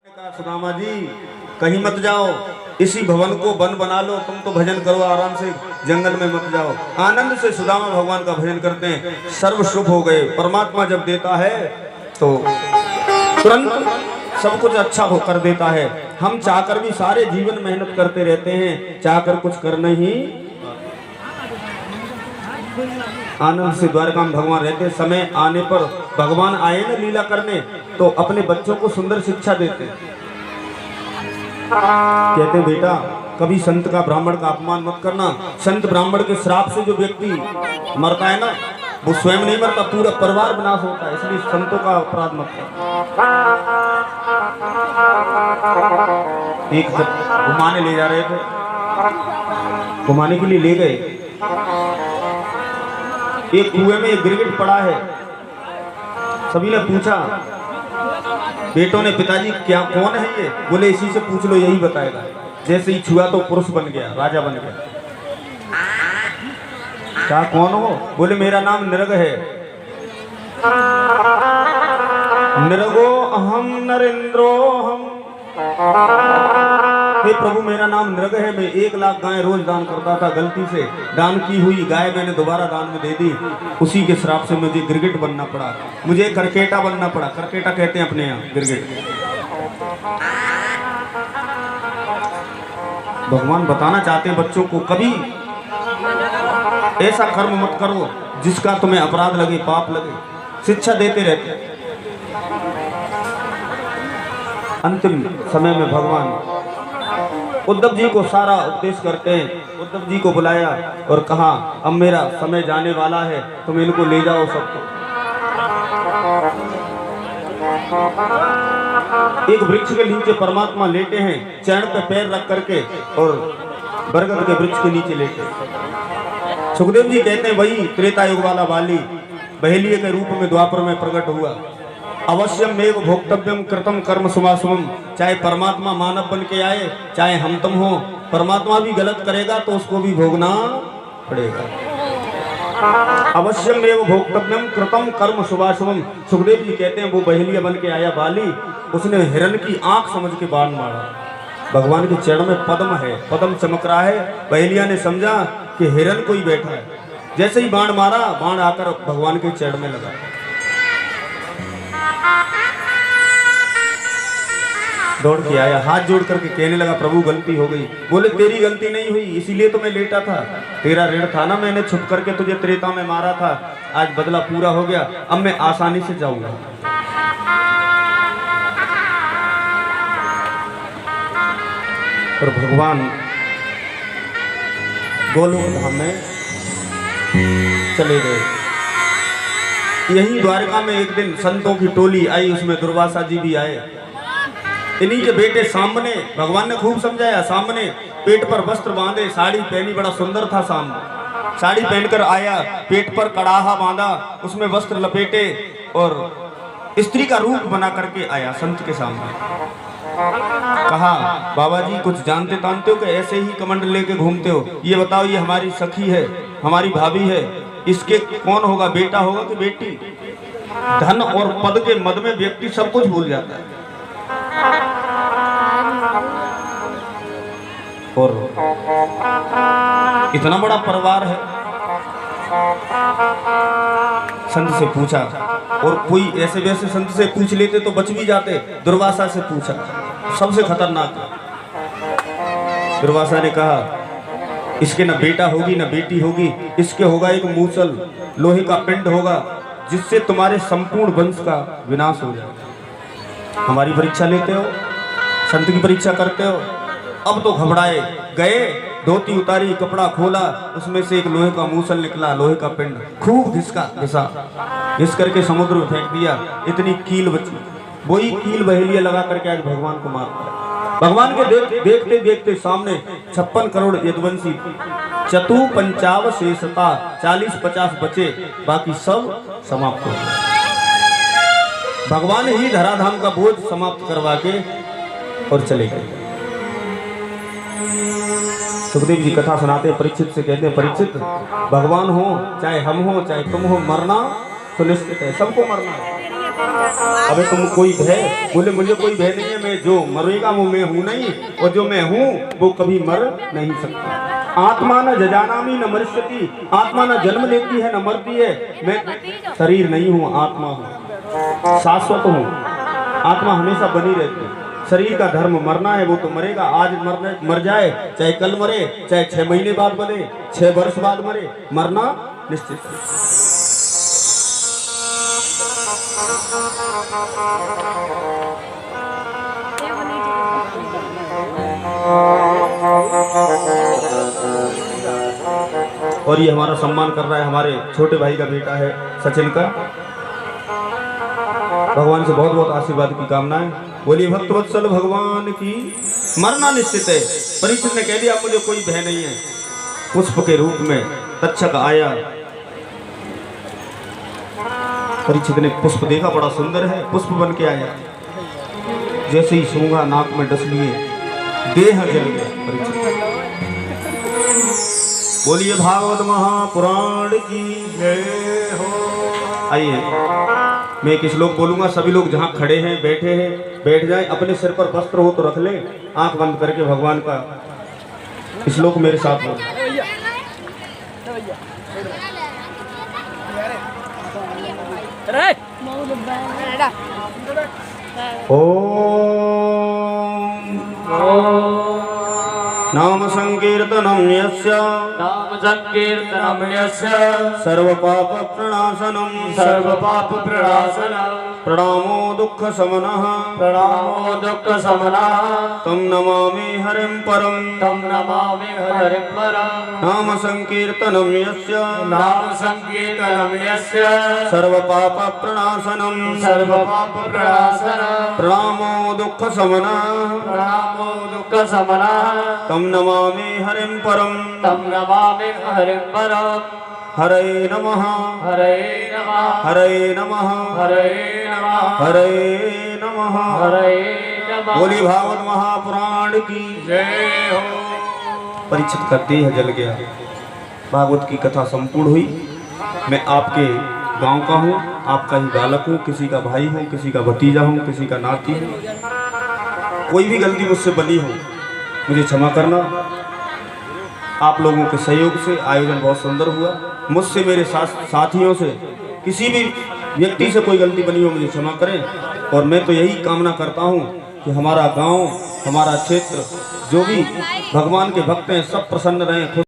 कहा सुदामा जी कहीं मत जाओ, इसी भवन को वन बना लो, तुम तो भजन करो आराम से, जंगल में मत जाओ। आनंद से सुदामा भगवान का भजन करते हैं, सर्व शुभ हो गए। परमात्मा जब देता है तो तुरंत सब कुछ अच्छा हो कर देता है। हम चाहकर भी सारे जीवन मेहनत करते रहते हैं, चाहकर कुछ कर नहीं। आनंद से द्वारका में भगवान रहते, समय आने पर भगवान आए ना लीला करने, तो अपने बच्चों को सुंदर शिक्षा देते, कहते बेटा कभी संत का ब्राह्मण का अपमान मत करना। संत ब्राह्मण के श्राप से जो व्यक्ति मरता है ना, वो स्वयं नहीं मरता, पूरा परिवार विनाश होता है, इसलिए संतों का अपराध मत करना। एक घुमाने ले जा रहे थे, घुमाने के लिए ले गए, एक कुएं में एक गिरगिट पड़ा है। सभी ने पूछा, बेटों ने, पिताजी क्या कौन है ये? बोले इसी से पूछ लो, यही बताएगा। जैसे ही छुआ तो पुरुष बन गया, राजा बन गया। क्या कौन हो? बोले मेरा नाम नृग है। नृगो अहम नरेंद्रो हम। हे प्रभु मेरा नाम नृग है, मैं 1 लाख गाय रोज दान करता था, गलती से दान की हुई गाय मैंने दोबारा दान में दे दी, उसी के श्राप से मुझे गिरगिट बनना पड़ा, मुझे करकेटा बनना पड़ा। करकेटा कहते हैं अपने यहाँ गिरगिट। भगवान बताना चाहते हैं बच्चों को, कभी ऐसा कर्म मत करो जिसका तुम्हें अपराध लगे, पाप लगे। शिक्षा देते रहते। अंतिम समय में भगवान उद्धव जी को सारा उपदेश करते हैं। उद्धव जी को बुलाया और कहा अब मेरा समय जाने वाला है, तुम इनको ले जाओ सबको। एक वृक्ष के नीचे परमात्मा लेटे हैं, चरण पे पैर रख करके, और बरगद के वृक्ष के नीचे लेटे। सुखदेव जी कहते हैं वही त्रेता युग वाला बाली बहेलिये के रूप में द्वापर में प्रकट हुआ। अवश्यम मेव भोक्तव्यम कृतम कर्म शुभाशुभम। चाहे परमात्मा मानव बन के आए, चाहे हम तुम हो, परमात्मा भी गलत करेगा तो उसको भी भोगना पड़ेगा। अवश्यम मेव भोक्तव्यम कृतम कर्म शुभाशुभम। सुखदेव जी कहते हैं वो बहेलिया बन के आया बाली, उसने हिरण की आंख समझ के बाण मारा। भगवान के चरण में पद्म है, पद्म चमक रहा है, बहेलिया ने समझा कि हिरण कोई बैठा है। जैसे ही बाण मारा, बाण आकर भगवान के चरण में लगा। दौड़ के आया, हाथ जोड़ करके कहने लगा प्रभु गलती हो गई। बोले तेरी गलती नहीं हुई, इसीलिए तो मैं लेटा था, तेरा ऋण था ना, मैंने छुप करके तुझे त्रेता में मारा था, आज बदला पूरा हो गया, अब मैं आसानी से जाऊंगा। और भगवान गोलोक धाम में चले गए। यही द्वारका में एक दिन संतों की टोली आई, उसमें दुर्वासा जी भी आए। इन्हीं के बेटे सामने भगवान ने खूब समझाया, सामने पेट पर वस्त्र बांधे, साड़ी पहनी, बड़ा सुंदर था सामने, साड़ी पहनकर आया, पेट पर कड़ाहा बांधा, उसमें वस्त्र लपेटे और स्त्री का रूप बना करके आया संत के सामने। कहा बाबा जी कुछ जानते तानते हो कि ऐसे ही कमंड लेके घूमते हो? ये बताओ, ये हमारी सखी है, हमारी भाभी है, इसके कौन होगा, बेटा होगा कि बेटी? धन और पद के मद में व्यक्ति सब कुछ भूल जाता है। और इतना बड़ा परिवार है। संत से पूछा, और कोई ऐसे वैसे संत से पूछ लेते तो बच भी जाते, दुर्वासा से पूछा, सबसे खतरनाक। दुर्वासा ने कहा इसके ना बेटा होगी ना बेटी होगी, इसके होगा एक मूसल, लोहे का पिंड होगा, जिससे तुम्हारे संपूर्ण वंश का विनाश हो जाए। हमारी परीक्षा लेते हो, संत की परीक्षा करते हो। अब तो घबराए गए, धोती उतारी, कपड़ा खोला, उसमें से एक लोहे का मूसल निकला, लोहे का पिंड, खूब घिस करके समुद्र में फेंक दिया। इतनी कील बची, वही कील बहेलिया लगा करके आज भगवान को मारता। भगवान के देखते देखते सामने 56 करोड़ यदुवंशी, चतु पंचाव शेषता, 40-50 बचे, बाकी सब समाप्त हो गए। भगवान ही धराधाम का बोझ समाप्त करवा के और चले गए। सुखदेव जी कथा सुनाते हैं, परीक्षित से कहते हैं परीक्षित, भगवान हो चाहे हम हो चाहे तुम हो, मरना सुनिश्चित है, सबको मरना है। अबे तुम कोई भय? बोले मुझे कोई भय नहीं है, मैं जो मरेगा वो मैं हूँ नहीं, और जो मैं हूँ वो कभी मर नहीं सकता। आत्मा न जजानामी न मरिष्यति, आत्मा न जन्म लेती है न मरती है। मैं शरीर नहीं हूँ, आत्मा हूँ, शाश्वत हूँ। आत्मा हमेशा बनी रहती है। शरीर का धर्म मरना है, वो तो मरेगा। आज मर जाए, चाहे कल मरे, चाहे 6 महीने बाद मरे, 6 वर्ष बाद मरे, मरना निश्चित है। और ये हमारा सम्मान कर रहा है, हमारे छोटे भाई का बेटा है सचिन का। भगवान से बहुत बहुत आशीर्वाद की कामनाएं। बोलिए भक्तवत्सल भगवान की। मरना निश्चित है। परीक्षित ने कह दिया मुझे कोई भय नहीं है। पुष्प के रूप में तक्षक आया। परीक्षित ने पुष्प देखा, बड़ा सुंदर है, पुष्प बन के आया। जैसे ही सूंघा, नाक में डस लिए, देह जल गया परीक्षित। बोलिए भागवत महापुराण की जय हो। आइए मैं एक श्लोक बोलूंगा, सभी लोग जहाँ खड़े हैं बैठे हैं बैठ जाएं। अपने सिर पर वस्त्र हो तो रख लें, आंख बंद करके भगवान का श्लोक मेरे साथ हो। ओम नाम संकीर्तनम यस्य सर्व पाप प्रणाशनम प्रणामो दुःख शमनः तं नमामि हरिं परं नाम संकीर्तनम यस्य सर्व पाप प्रणाशनम प्रणामो दुःख शमनः तं नमामि हरिं परं हरे नमः हरे नमः हरे नमः। बोली भागवत महापुराण की जय हो। परीक्षित का देह जल गया। भागवत की कथा संपूर्ण हुई। मैं आपके गांव का हूँ, आपका ही बालक हूँ, किसी का भाई हूँ, किसी का भतीजा हूँ, किसी का नाती हूँ। कोई भी गलती मुझसे बनी हो मुझे क्षमा करना। आप लोगों के सहयोग से आयोजन बहुत सुंदर हुआ। मुझसे, मेरे साथियों से, किसी भी व्यक्ति से कोई गलती बनी हो मुझे क्षमा करें। और मैं तो यही कामना करता हूँ कि हमारा गांव, हमारा क्षेत्र, जो भी भगवान के भक्त हैं सब प्रसन्न रहें, खुश